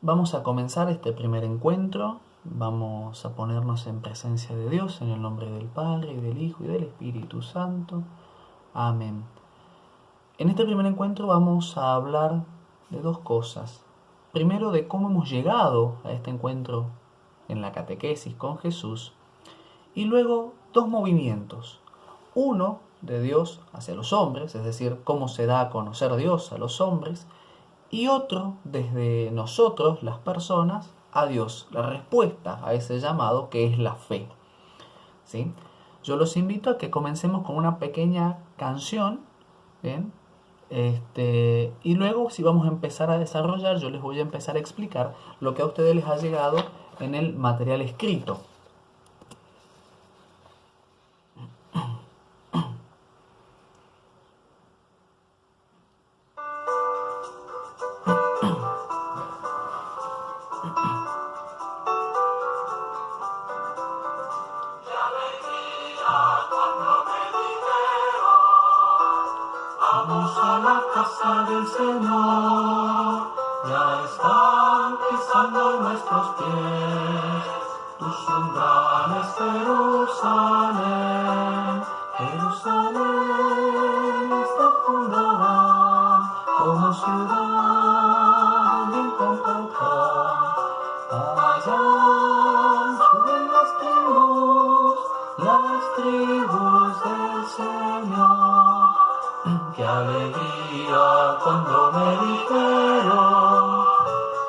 Vamos a comenzar este primer encuentro. Vamos a ponernos en presencia de Dios en el nombre del Padre, y del Hijo y del Espíritu Santo. Amén. En este primer encuentro vamos a hablar de dos cosas. Primero, de cómo hemos llegado a este encuentro en la catequesis con Jesús. Y luego, dos movimientos. Uno, de Dios hacia los hombres, es decir, cómo se da a conocer Dios a los hombres. Y otro, desde nosotros, las personas, a Dios, la respuesta a ese llamado que es la fe. ¿Sí? Yo los invito a que comencemos con una pequeña canción, ¿bien? Y luego, si vamos a empezar a desarrollar, yo les voy a empezar a explicar lo que a ustedes les ha llegado en el material escrito. Vamos a la casa del Señor, ya están pisando nuestros pies, tus umbrales, Jerusalén, Jerusalén está fundada como ciudad bien completa. Allá suben las tribus del Señor. ¡Qué alegría cuando me dijeron,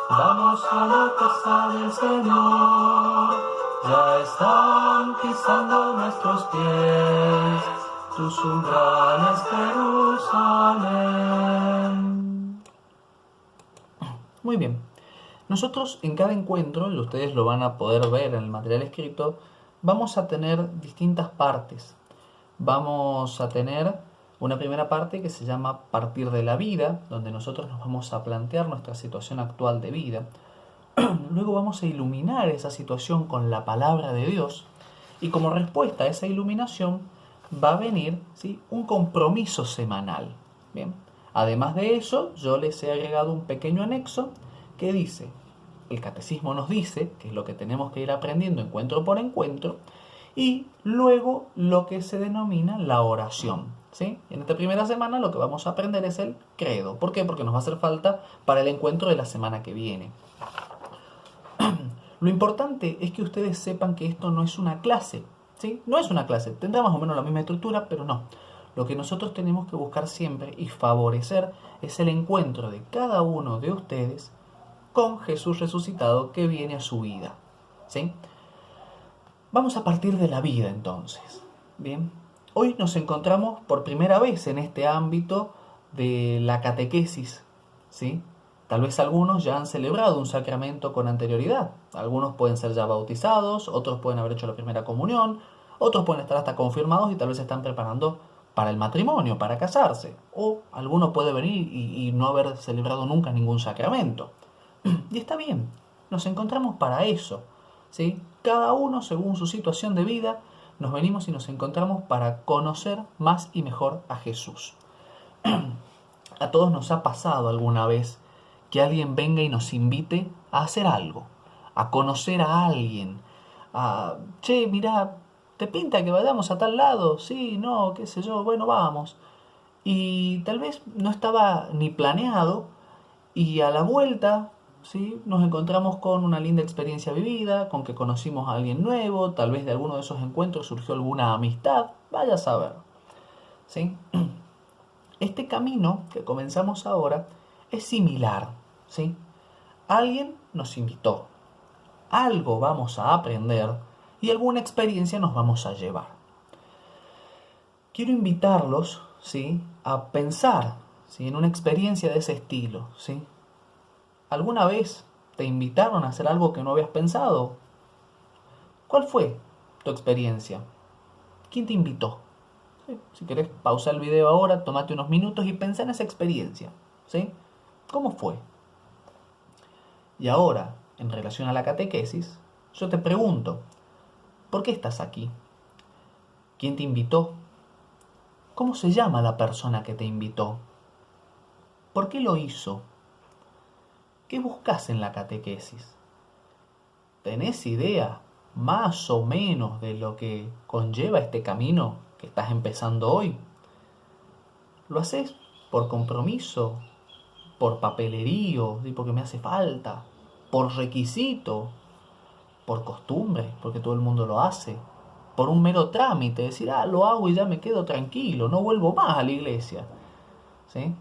vamos a la casa del Señor! Ya están pisando nuestros pies, tus umbrales, Jerusalén. Muy bien. Nosotros en cada encuentro, y ustedes lo van a poder ver en el material escrito, vamos a tener distintas partes. Vamos a tener una primera parte que se llama Partir de la vida, donde nosotros nos vamos a plantear nuestra situación actual de vida. Luego vamos a iluminar esa situación con la palabra de Dios, y como respuesta a esa iluminación va a venir, ¿sí?, un compromiso semanal. Bien. Además de eso, yo les he agregado un pequeño anexo que dice, el catecismo nos dice, que es lo que tenemos que ir aprendiendo encuentro por encuentro, y luego lo que se denomina la oración. ¿Sí? En esta primera semana lo que vamos a aprender es el credo. ¿Por qué? Porque nos va a hacer falta para el encuentro de la semana que viene. Lo importante es que ustedes sepan que esto no es una clase. ¿Sí? No es una clase, tendrá más o menos la misma estructura, pero no. Lo que nosotros tenemos que buscar siempre y favorecer es el encuentro de cada uno de ustedes con Jesús resucitado que viene a su vida. ¿Sí? Vamos a partir de la vida entonces. Bien. Hoy nos encontramos por primera vez en este ámbito de la catequesis, ¿sí? Tal vez algunos ya han celebrado un sacramento con anterioridad. Algunos pueden ser ya bautizados, otros pueden haber hecho la primera comunión, otros pueden estar hasta confirmados y tal vez se están preparando para el matrimonio, para casarse. O alguno puede venir y no haber celebrado nunca ningún sacramento. Y está bien, nos encontramos para eso, ¿sí? Cada uno según su situación de vida. Nos venimos y nos encontramos para conocer más y mejor a Jesús. A todos nos ha pasado alguna vez que alguien venga y nos invite a hacer algo, a conocer a alguien, che, mirá, ¿te pinta que vayamos a tal lado? Sí, no, qué sé yo, bueno, vamos. Y tal vez no estaba ni planeado y a la vuelta, ¿sí?, nos encontramos con una linda experiencia vivida, con que conocimos a alguien nuevo, tal vez de alguno de esos encuentros surgió alguna amistad, vaya a saber. ¿Sí? Este camino que comenzamos ahora es similar. ¿Sí? Alguien nos invitó, algo vamos a aprender y alguna experiencia nos vamos a llevar. Quiero invitarlos, ¿sí?, a pensar, ¿sí?, en una experiencia de ese estilo. ¿Sí? ¿Alguna vez te invitaron a hacer algo que no habías pensado? ¿Cuál fue tu experiencia? ¿Quién te invitó? ¿Sí? Si querés pausar el video ahora, tomate unos minutos y pensá en esa experiencia. ¿Sí? ¿Cómo fue? Y ahora, en relación a la catequesis, yo te pregunto, ¿por qué estás aquí? ¿Quién te invitó? ¿Cómo se llama la persona que te invitó? ¿Por qué lo hizo? ¿Qué buscas en la catequesis? ¿Tenés idea más o menos de lo que conlleva este camino que estás empezando hoy? ¿Lo haces por compromiso, por papelerío, ¿sí? Porque me hace falta, por requisito, por costumbre, porque todo el mundo lo hace, por un mero trámite, decir, lo hago y ya me quedo tranquilo, no vuelvo más a la iglesia, ¿sí?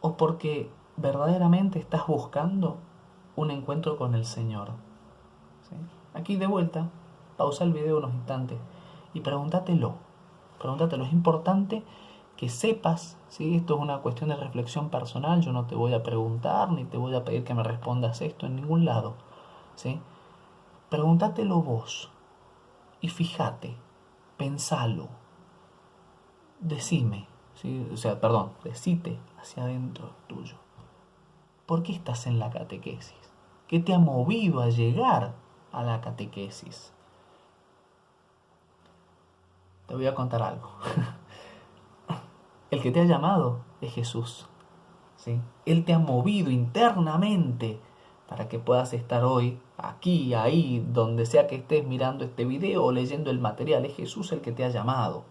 O porque verdaderamente estás buscando un encuentro con el Señor, ¿sí? Aquí de vuelta, pausa el video unos instantes y pregúntatelo, es importante que sepas, ¿sí? Esto es una cuestión de reflexión personal, yo no te voy a preguntar ni te voy a pedir que me respondas esto en ningún lado, ¿sí? Pregúntatelo vos y fíjate, pensalo, decime, ¿sí? Decite hacia adentro tuyo. ¿Por qué estás en la catequesis? ¿Qué te ha movido a llegar a la catequesis? Te voy a contar algo. El que te ha llamado es Jesús, ¿sí? Él te ha movido internamente para que puedas estar hoy, aquí, ahí, donde sea que estés mirando este video o leyendo el material. Es Jesús el que te ha llamado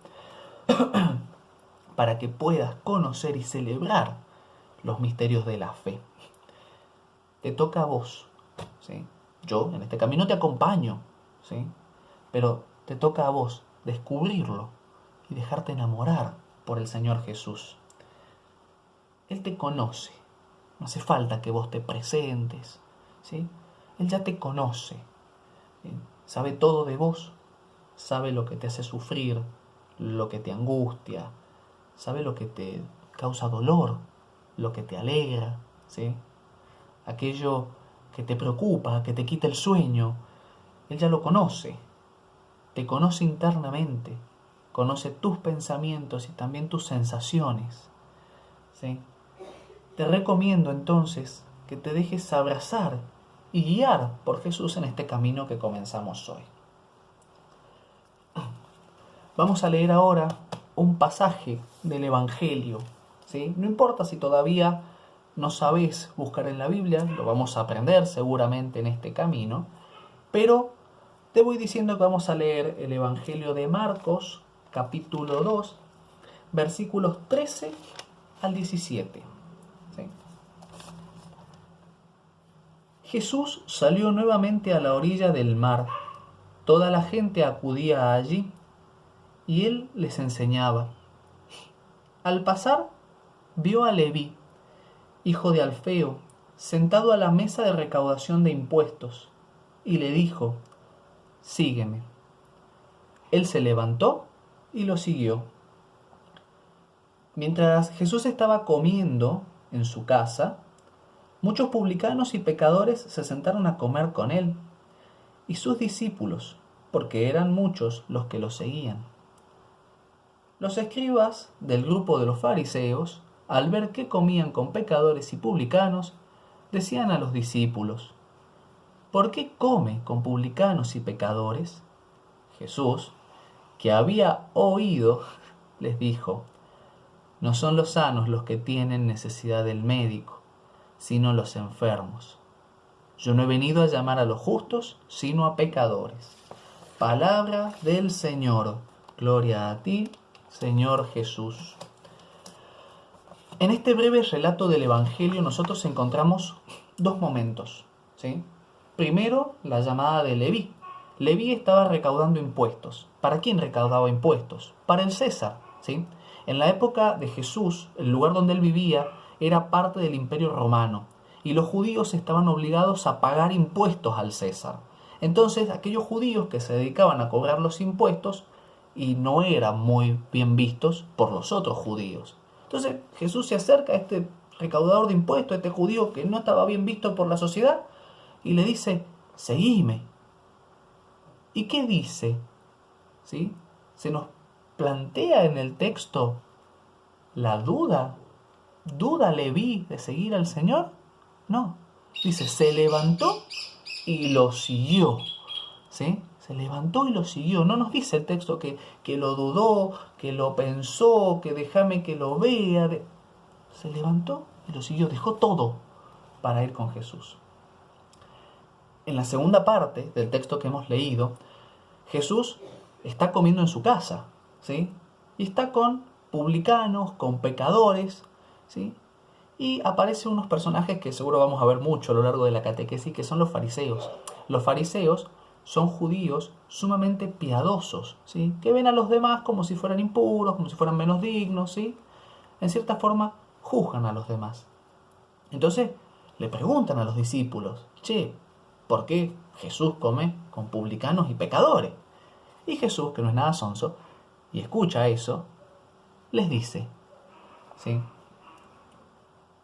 para que puedas conocer y celebrar los misterios de la fe. Te toca a vos, ¿sí? Yo en este camino te acompaño, ¿sí? Pero te toca a vos descubrirlo y dejarte enamorar por el Señor Jesús. Él te conoce, no hace falta que vos te presentes, ¿sí? Él ya te conoce, ¿sí? Sabe todo de vos, sabe lo que te hace sufrir, lo que te angustia, sabe lo que te causa dolor, lo que te alegra, ¿sí? Aquello que te preocupa, que te quita el sueño. Él ya lo conoce, te conoce internamente, conoce tus pensamientos y también tus sensaciones, ¿sí? Te recomiendo entonces que te dejes abrazar y guiar por Jesús en este camino que comenzamos hoy. Vamos a leer ahora un pasaje del Evangelio, ¿sí? No importa si todavía no sabés buscar en la Biblia, lo vamos a aprender seguramente en este camino, pero te voy diciendo que vamos a leer el Evangelio de Marcos, capítulo 2, versículos 13 al 17. ¿Sí? Jesús salió nuevamente a la orilla del mar. Toda la gente acudía allí y él les enseñaba. Al pasar, vio a Leví, hijo de Alfeo, sentado a la mesa de recaudación de impuestos, y le dijo, sígueme. Él se levantó y lo siguió. Mientras Jesús estaba comiendo en su casa, muchos publicanos y pecadores se sentaron a comer con él y sus discípulos, porque eran muchos los que lo seguían. Los escribas del grupo de los fariseos, al ver que comían con pecadores y publicanos, decían a los discípulos, ¿por qué come con publicanos y pecadores? Jesús, que había oído, les dijo, no son los sanos los que tienen necesidad del médico, sino los enfermos. Yo no he venido a llamar a los justos, sino a pecadores. Palabra del Señor. Gloria a ti, Señor Jesús. En este breve relato del Evangelio nosotros encontramos dos momentos, ¿sí? Primero, la llamada de Leví. Leví estaba recaudando impuestos. ¿Para quién recaudaba impuestos? Para el César, ¿sí? En la época de Jesús, el lugar donde él vivía era parte del Imperio Romano y los judíos estaban obligados a pagar impuestos al César. Entonces, aquellos judíos que se dedicaban a cobrar los impuestos y no eran muy bien vistos por los otros judíos. Entonces, Jesús se acerca a este recaudador de impuestos, a este judío que no estaba bien visto por la sociedad, y le dice, seguime. ¿Y qué dice? ¿Sí? Se nos plantea en el texto la duda. ¿Duda Leví de seguir al Señor? No. Dice, se levantó y lo siguió. ¿Sí? Se levantó y lo siguió. No nos dice el texto que lo dudó, que lo pensó, que déjame que lo vea. Se levantó y lo siguió. Dejó todo. para ir con Jesús. En la segunda parte del texto que hemos leído, Jesús está comiendo en su casa, ¿sí? Y está con publicanos, con pecadores, ¿sí? Y aparecen unos personajes que seguro vamos a ver mucho a lo largo de la catequesis, que son los fariseos. Los fariseos son judíos sumamente piadosos, ¿sí? Que ven a los demás como si fueran impuros, como si fueran menos dignos, ¿sí? En cierta forma, juzgan a los demás. Entonces, le preguntan a los discípulos, che, ¿por qué Jesús come con publicanos y pecadores? Y Jesús, que no es nada sonso, y escucha eso, les dice, ¿sí?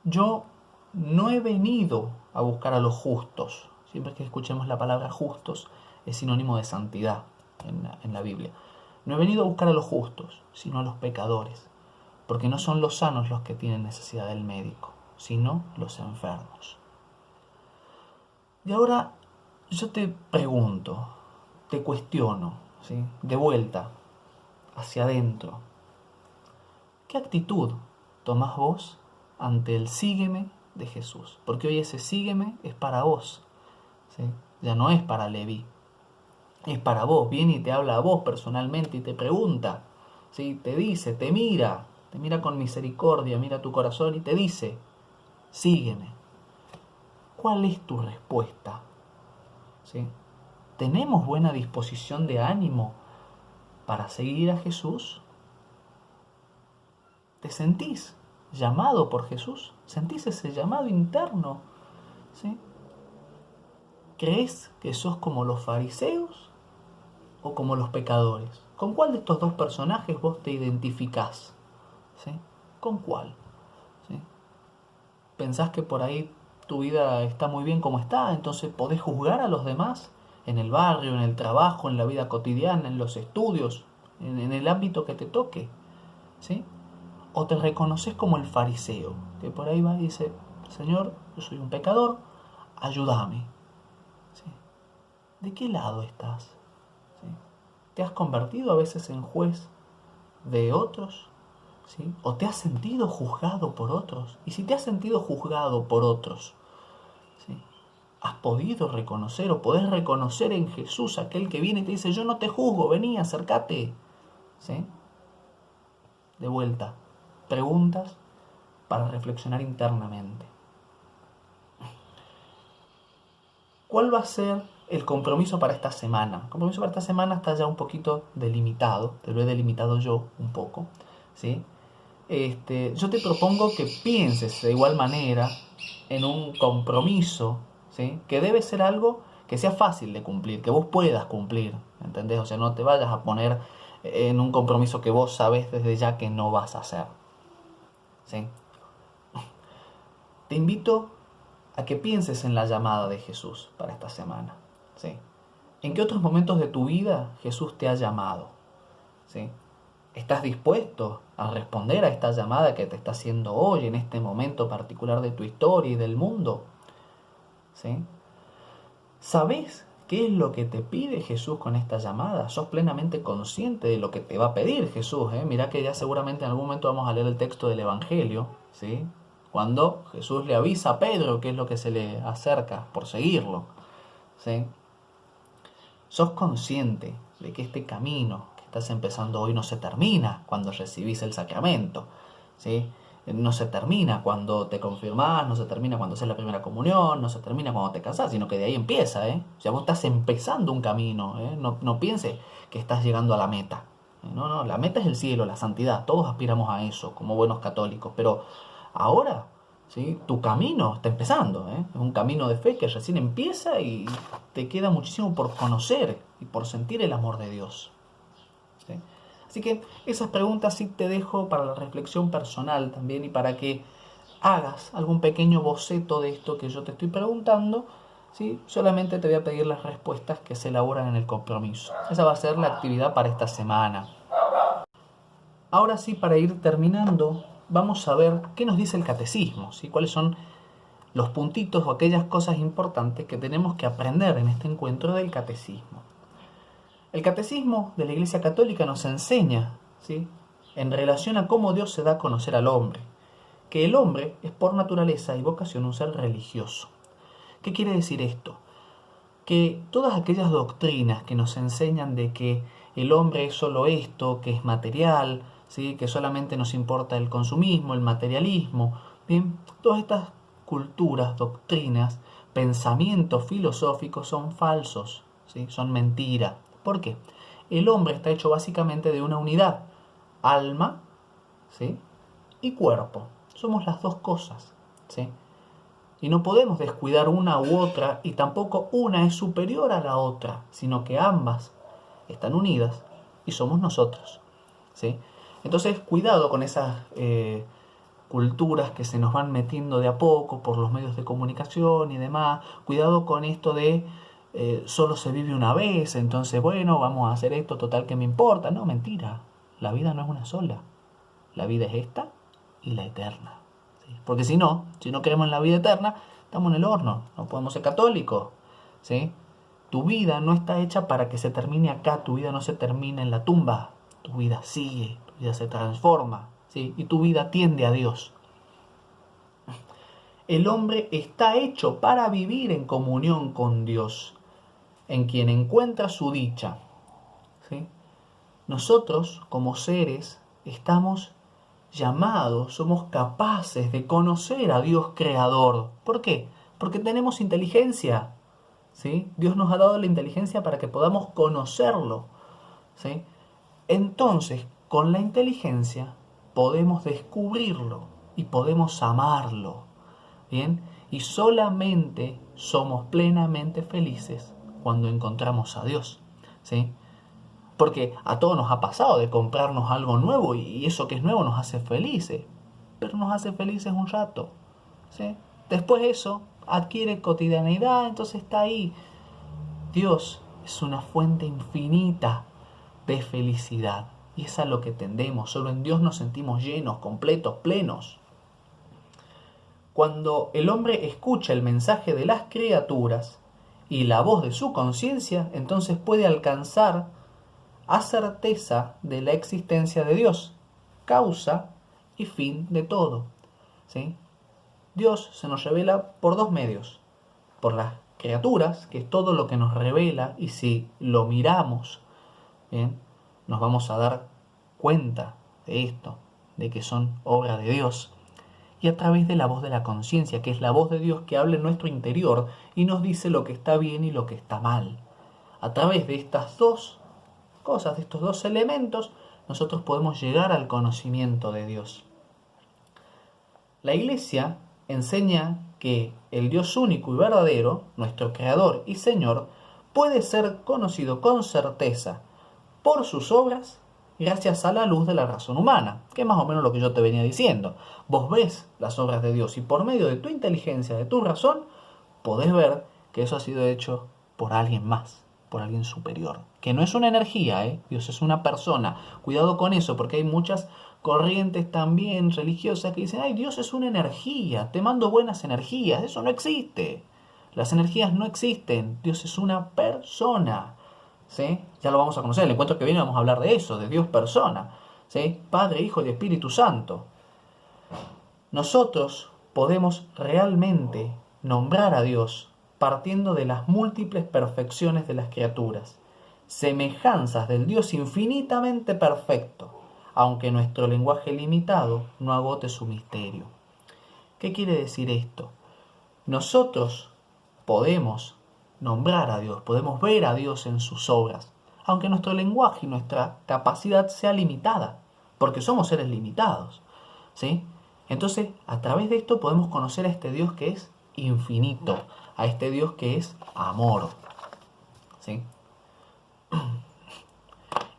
Yo no he venido a buscar a los justos. Siempre que escuchemos la palabra justos es sinónimo de santidad en la Biblia. No he venido a buscar a los justos, sino a los pecadores, porque no son los sanos los que tienen necesidad del médico, sino los enfermos. Y ahora yo te pregunto, te cuestiono, ¿sí? De vuelta, hacia adentro. ¿Qué actitud tomás vos ante el sígueme de Jesús? Porque hoy ese sígueme es para vos, ¿sí? Ya no es para Leví, es para vos. Viene y te habla a vos personalmente y te pregunta, ¿sí? Te dice, te mira con misericordia, mira tu corazón y te dice, sígueme. ¿Cuál es tu respuesta? ¿Sí? ¿Tenemos buena disposición de ánimo para seguir a Jesús? ¿Te sentís llamado por Jesús? ¿Sentís ese llamado interno? ¿Sí? ¿Crees que sos como los fariseos o como los pecadores? ¿Con cuál de estos dos personajes vos te identificás? ¿Sí? ¿Con cuál? ¿Sí? ¿Pensás que por ahí tu vida está muy bien como está, entonces podés juzgar a los demás en el barrio, en el trabajo, en la vida cotidiana, en los estudios, en el ámbito que te toque? ¿Sí? ¿O te reconoces como el fariseo, que por ahí va y dice, Señor, yo soy un pecador, ayúdame? ¿Sí? ¿De qué lado estás? ¿Sí? ¿Te has convertido a veces en juez de otros? ¿Sí? ¿O te has sentido juzgado por otros? Y si te has sentido juzgado por otros, ¿sí? ¿Has podido reconocer o podés reconocer en Jesús aquel que viene y te dice, yo no te juzgo, vení, acércate? ¿Sí? De vuelta, preguntas para reflexionar internamente. ¿Cuál va a ser el compromiso para esta semana? El compromiso para esta semana está ya un poquito delimitado, te lo he delimitado yo un poco, ¿sí? Yo te propongo que pienses de igual manera en un compromiso, ¿sí? Que debe ser algo que sea fácil de cumplir, que vos puedas cumplir, ¿entendés? O sea, no te vayas a poner en un compromiso que vos sabés desde ya que no vas a hacer, ¿sí? Te invito a que pienses en la llamada de Jesús para esta semana, ¿sí? ¿En qué otros momentos de tu vida Jesús te ha llamado? ¿Sí? ¿Estás dispuesto a responder a esta llamada que te está haciendo hoy, en este momento particular de tu historia y del mundo? ¿Sí? ¿Sabés qué es lo que te pide Jesús con esta llamada? ¿Sos plenamente consciente de lo que te va a pedir Jesús? Mirá que ya seguramente en algún momento vamos a leer el texto del Evangelio, ¿sí? Cuando Jesús le avisa a Pedro qué es lo que se le acerca por seguirlo, ¿sí? ¿Sos consciente de que este camino que estás empezando hoy no se termina cuando recibís el sacramento? ¿Sí? No se termina cuando te confirmás, no se termina cuando haces la primera comunión, no se termina cuando te casás, sino que de ahí empieza, O sea, vos estás empezando un camino, No pienses que estás llegando a la meta. No, la meta es el cielo, la santidad, todos aspiramos a eso como buenos católicos, pero ahora, ¿sí? Tu camino está empezando, Es un camino de fe que recién empieza y te queda muchísimo por conocer y por sentir el amor de Dios, ¿sí? Así que esas preguntas sí te dejo para la reflexión personal también y para que hagas algún pequeño boceto de esto que yo te estoy preguntando, ¿sí? Solamente te voy a pedir las respuestas que se elaboran en el compromiso. Esa va a ser la actividad para esta semana. Ahora sí, para ir terminando, vamos a ver qué nos dice el catecismo, ¿sí? Cuáles son los puntitos o aquellas cosas importantes que tenemos que aprender en este encuentro del catecismo. El catecismo de la Iglesia Católica nos enseña, ¿sí? En relación a cómo Dios se da a conocer al hombre, que el hombre es por naturaleza y vocación un ser religioso. ¿Qué quiere decir esto? Que todas aquellas doctrinas que nos enseñan de que el hombre es solo esto, que es material, ¿sí? Que solamente nos importa el consumismo, el materialismo, bien, todas estas culturas, doctrinas, pensamientos filosóficos son falsos, ¿sí? Son mentira. ¿Por qué? El hombre está hecho básicamente de una unidad, alma, ¿sí? Y cuerpo. Somos las dos cosas, ¿sí? Y no podemos descuidar una u otra, y tampoco una es superior a la otra, sino que ambas están unidas y somos nosotros, ¿sí? Entonces, cuidado con esas culturas que se nos van metiendo de a poco por los medios de comunicación y demás. Cuidado con esto de solo se vive una vez, entonces, bueno, vamos a hacer esto, total que me importa. No, mentira. La vida no es una sola. La vida es esta y la eterna. ¿Sí? Porque si no creemos en la vida eterna, estamos en el horno. No podemos ser católicos, ¿sí? Tu vida no está hecha para que se termine acá. Tu vida no se termina en la tumba. Tu vida sigue, tu vida se transforma, ¿sí? Y tu vida tiende a Dios. El hombre está hecho para vivir en comunión con Dios, en quien encuentra su dicha, ¿sí? Nosotros, como seres, estamos llamados, somos capaces de conocer a Dios creador. ¿Por qué? Porque tenemos inteligencia, ¿sí? Dios nos ha dado la inteligencia para que podamos conocerlo, ¿sí? Entonces, con la inteligencia podemos descubrirlo y podemos amarlo, ¿bien? Y solamente somos plenamente felices cuando encontramos a Dios, ¿sí? Porque a todos nos ha pasado de comprarnos algo nuevo y eso que es nuevo nos hace felices, pero nos hace felices un rato, ¿sí? Después eso adquiere cotidianidad, entonces está ahí. Dios es una fuente infinita de felicidad y es a lo que tendemos. Solo en Dios nos sentimos llenos, completos, plenos. Cuando el hombre escucha el mensaje de las criaturas y la voz de su conciencia, entonces puede alcanzar a certeza de la existencia de Dios, causa y fin de todo, ¿sí? Dios se nos revela por dos medios: por las criaturas, que es todo lo que nos revela, y si lo miramos, ¿bien?, nos vamos a dar cuenta de esto, de que son obra de Dios, y a través de la voz de la conciencia, que es la voz de Dios que habla en nuestro interior y nos dice lo que está bien y lo que está mal. A través de estas dos cosas, de estos dos elementos, nosotros podemos llegar al conocimiento de Dios. La Iglesia enseña que el Dios único y verdadero, nuestro Creador y Señor, puede ser conocido con certeza por sus obras gracias a la luz de la razón humana, que es más o menos lo que yo te venía diciendo. Vos ves las obras de Dios y por medio de tu inteligencia, de tu razón, podés ver que eso ha sido hecho por alguien más, por alguien superior, que no es una energía, Dios es una persona. Cuidado con eso, porque hay muchas corrientes también religiosas que dicen, ay, Dios es una energía, te mando buenas energías. Eso no existe. Las energías no existen. Dios es una persona, ¿sí? Ya lo vamos a conocer. En el encuentro que viene vamos a hablar de eso, de Dios persona, ¿sí? Padre, Hijo y Espíritu Santo. Nosotros podemos realmente nombrar a Dios partiendo de las múltiples perfecciones de las criaturas, semejanzas del Dios infinitamente perfecto, aunque nuestro lenguaje limitado no agote su misterio. ¿Qué quiere decir esto? Nosotros podemos nombrar a Dios, podemos ver a Dios en sus obras, aunque nuestro lenguaje y nuestra capacidad sea limitada, porque somos seres limitados, ¿sí? Entonces, a través de esto podemos conocer a este Dios que es infinito, a este Dios que es amor, ¿sí?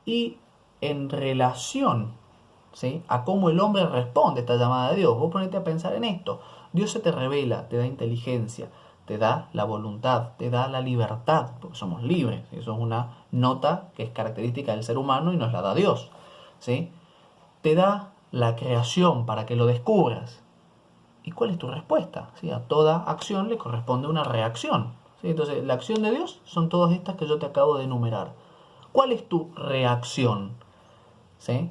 Y en relación, ¿sí?, a cómo el hombre responde a esta llamada de Dios, vos ponete a pensar en esto. Dios se te revela, te da inteligencia, te da la voluntad, te da la libertad, porque somos libres. Eso es una nota que es característica del ser humano y nos la da Dios, ¿sí? Te da la creación para que lo descubras. ¿Y cuál es tu respuesta? ¿Sí? A toda acción le corresponde una reacción, ¿sí? Entonces, la acción de Dios son todas estas que yo te acabo de enumerar. ¿Cuál es tu reacción? ¿Sí?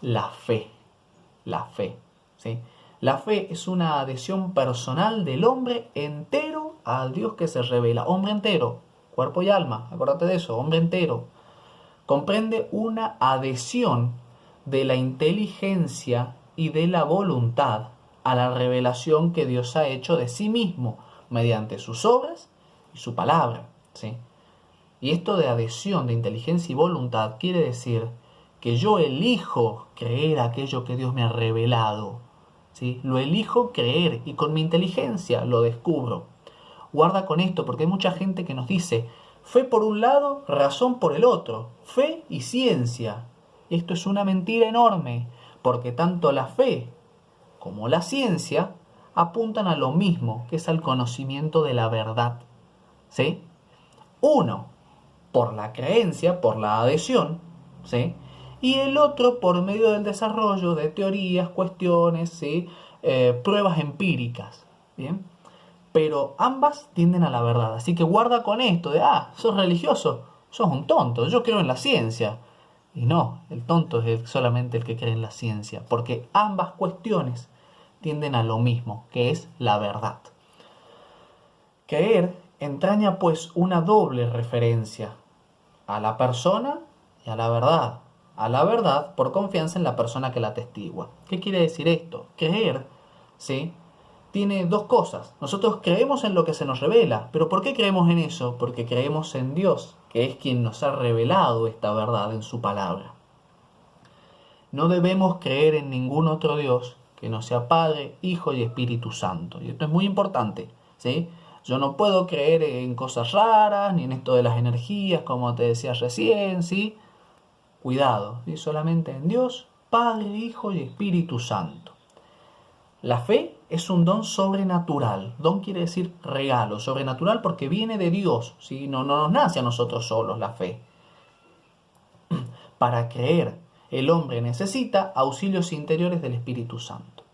La fe, ¿sí? La fe es una adhesión personal del hombre entero al Dios que se revela. Hombre entero, cuerpo y alma, acuérdate de eso, hombre entero. Comprende una adhesión de la inteligencia y de la voluntad a la revelación que Dios ha hecho de sí mismo mediante sus obras y su palabra, ¿sí? Y esto de adhesión de inteligencia y voluntad quiere decir que yo elijo creer aquello que Dios me ha revelado, ¿sí? Lo elijo creer y con mi inteligencia lo descubro. Guarda con esto porque hay mucha gente que nos dice fe por un lado, razón por el otro, fe y ciencia. Esto es una mentira enorme porque tanto la fe como la ciencia apuntan a lo mismo, que es al conocimiento de la verdad, ¿sí? Uno por la creencia, por la adhesión, ¿sí? Y el otro por medio del desarrollo de teorías, cuestiones, ¿sí? Pruebas empíricas, ¿bien? Pero ambas tienden a la verdad, así que guarda con esto de, sos religioso, sos un tonto, yo creo en la ciencia. Y no, el tonto es solamente el que cree en la ciencia, porque ambas cuestiones tienden a lo mismo, que es la verdad. Creer entraña pues una doble referencia a la persona y a la verdad. A la verdad por confianza en la persona que la atestigua. ¿Qué quiere decir esto? Creer, ¿sí?, tiene dos cosas. Nosotros creemos en lo que se nos revela. ¿Pero por qué creemos en eso? Porque creemos en Dios, que es quien nos ha revelado esta verdad en su palabra. No debemos creer en ningún otro Dios que no sea Padre, Hijo y Espíritu Santo. Y esto es muy importante, ¿sí? Yo no puedo creer en cosas raras, ni en esto de las energías, como te decía recién, ¿sí? Cuidado, ¿sí? Solamente en Dios, Padre, Hijo y Espíritu Santo. La fe es un don sobrenatural. Don quiere decir regalo, sobrenatural porque viene de Dios, ¿sí? No nos nace a nosotros solos la fe. Para creer, el hombre necesita auxilios interiores del Espíritu Santo.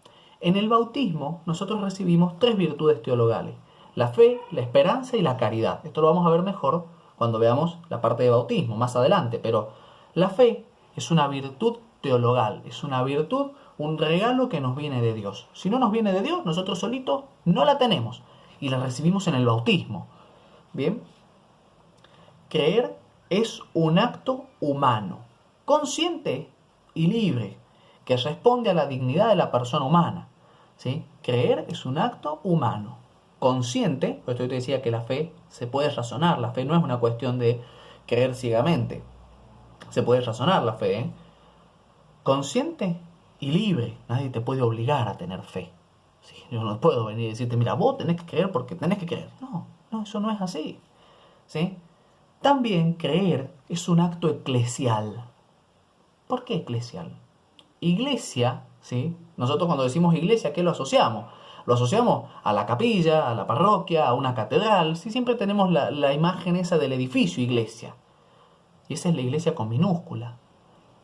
En el bautismo, nosotros recibimos 3 virtudes teologales: la fe, la esperanza y la caridad. Esto lo vamos a ver mejor cuando veamos la parte de bautismo, más adelante. Pero la fe es una virtud teologal, es una virtud, un regalo que nos viene de Dios. Si no nos viene de Dios, nosotros solitos no la tenemos y la recibimos en el bautismo. Bien, creer es un acto humano, consciente y libre, que responde a la dignidad de la persona humana, ¿sí? Creer es un acto humano, consciente. Por esto yo te decía que la fe se puede razonar. La fe no es una cuestión de creer ciegamente. Se puede razonar la fe, ¿eh? Consciente y libre. Nadie te puede obligar a tener fe. ¿Sí? Yo no puedo venir y decirte, mira, vos tenés que creer porque tenés que creer. No, eso no es así, ¿sí? También creer es un acto eclesial. ¿Por qué eclesial? Iglesia, ¿sí? Nosotros cuando decimos iglesia, ¿qué lo asociamos? Lo asociamos a la capilla, a la parroquia, a una catedral. Sí, siempre tenemos la imagen esa del edificio iglesia. Y esa es la iglesia con minúscula.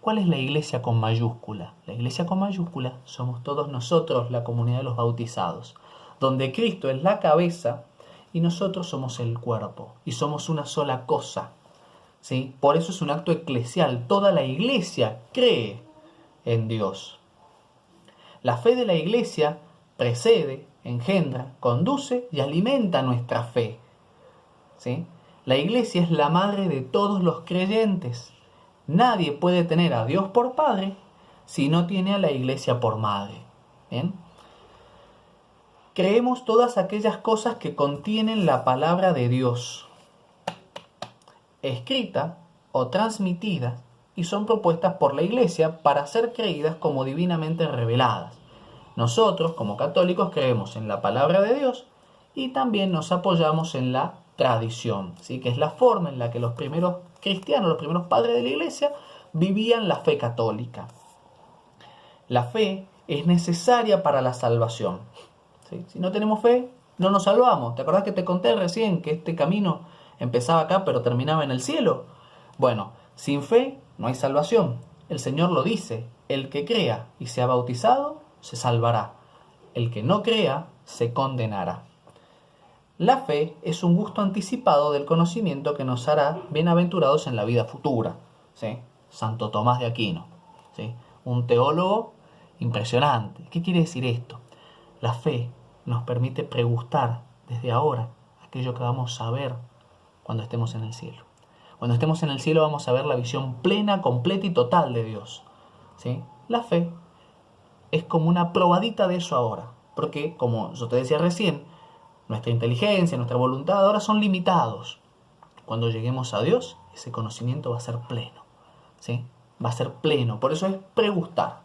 ¿Cuál es la iglesia con mayúscula? La iglesia con mayúscula somos todos nosotros, la comunidad de los bautizados, donde Cristo es la cabeza y nosotros somos el cuerpo y somos una sola cosa, ¿sí? Por eso es un acto eclesial. Toda la iglesia cree en Dios. La fe de la iglesia precede, engendra, conduce y alimenta nuestra fe, ¿sí? La iglesia es la madre de todos los creyentes. Nadie puede tener a Dios por padre si no tiene a la iglesia por madre. ¿Bien? Creemos todas aquellas cosas que contienen la palabra de Dios, escrita o transmitida, y son propuestas por la iglesia para ser creídas como divinamente reveladas. Nosotros, como católicos, creemos en la palabra de Dios y también nos apoyamos en la tradición, ¿sí? Que es la forma en la que los primeros cristianos, los primeros padres de la iglesia, vivían la fe católica. La fe es necesaria para la salvación, ¿sí? Si no tenemos fe, no nos salvamos. ¿Te acordás que te conté recién que este camino empezaba acá pero terminaba en el cielo? Bueno, sin fe no hay salvación. El Señor lo dice: el que crea y sea bautizado se salvará. El que no crea se condenará. La fe es un gusto anticipado del conocimiento que nos hará bienaventurados en la vida futura, ¿sí? Santo Tomás de Aquino, ¿sí? Un teólogo impresionante. ¿Qué quiere decir esto? La fe nos permite pregustar desde ahora aquello que vamos a ver cuando estemos en el cielo. Cuando estemos en el cielo vamos a ver la visión plena, completa y total de Dios, ¿sí? La fe es como una probadita de eso ahora, porque como yo te decía recién, nuestra inteligencia, nuestra voluntad ahora son limitados. Cuando lleguemos a Dios, ese conocimiento va a ser pleno, ¿sí? Va a ser pleno, por eso es pregustar.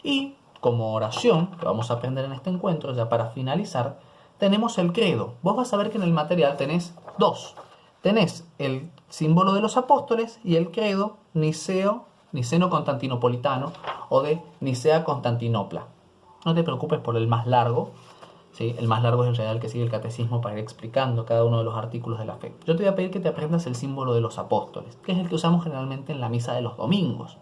Y como oración, que vamos a aprender en este encuentro, ya para finalizar, tenemos el credo. Vos vas a ver que en el material tenés dos. Tenés el símbolo de los apóstoles y el credo niceno-constantinopolitano o de Nicea-Constantinopla. No te preocupes por el más largo, ¿sí? El más largo es el real que sigue el catecismo para ir explicando cada uno de los artículos de la fe. Yo te voy a pedir que te aprendas el símbolo de los apóstoles, que es el que usamos generalmente en la misa de los domingos.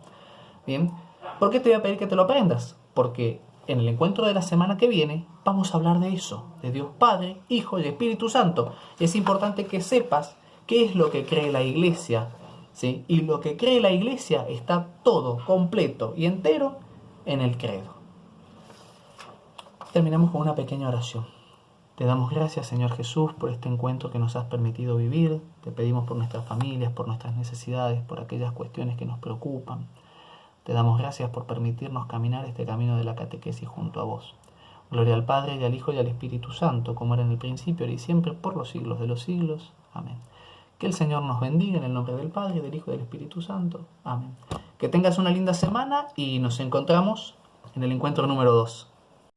¿Bien? ¿Por qué te voy a pedir que te lo aprendas? Porque en el encuentro de la semana que viene vamos a hablar de eso, de Dios Padre, Hijo y Espíritu Santo. Y es importante que sepas qué es lo que cree la Iglesia, ¿sí? Y lo que cree la Iglesia está todo, completo y entero en el credo. Terminamos con una pequeña oración. Te damos gracias, Señor Jesús, por este encuentro que nos has permitido vivir. Te pedimos por nuestras familias, por nuestras necesidades, por aquellas cuestiones que nos preocupan. Te damos gracias por permitirnos caminar este camino de la catequesis junto a vos. Gloria al Padre, y al Hijo, y al Espíritu Santo, como era en el principio, ahora y siempre, por los siglos de los siglos. Amén. Que el Señor nos bendiga en el nombre del Padre, del Hijo y del Espíritu Santo. Amén. Que tengas una linda semana y nos encontramos en el encuentro número 2.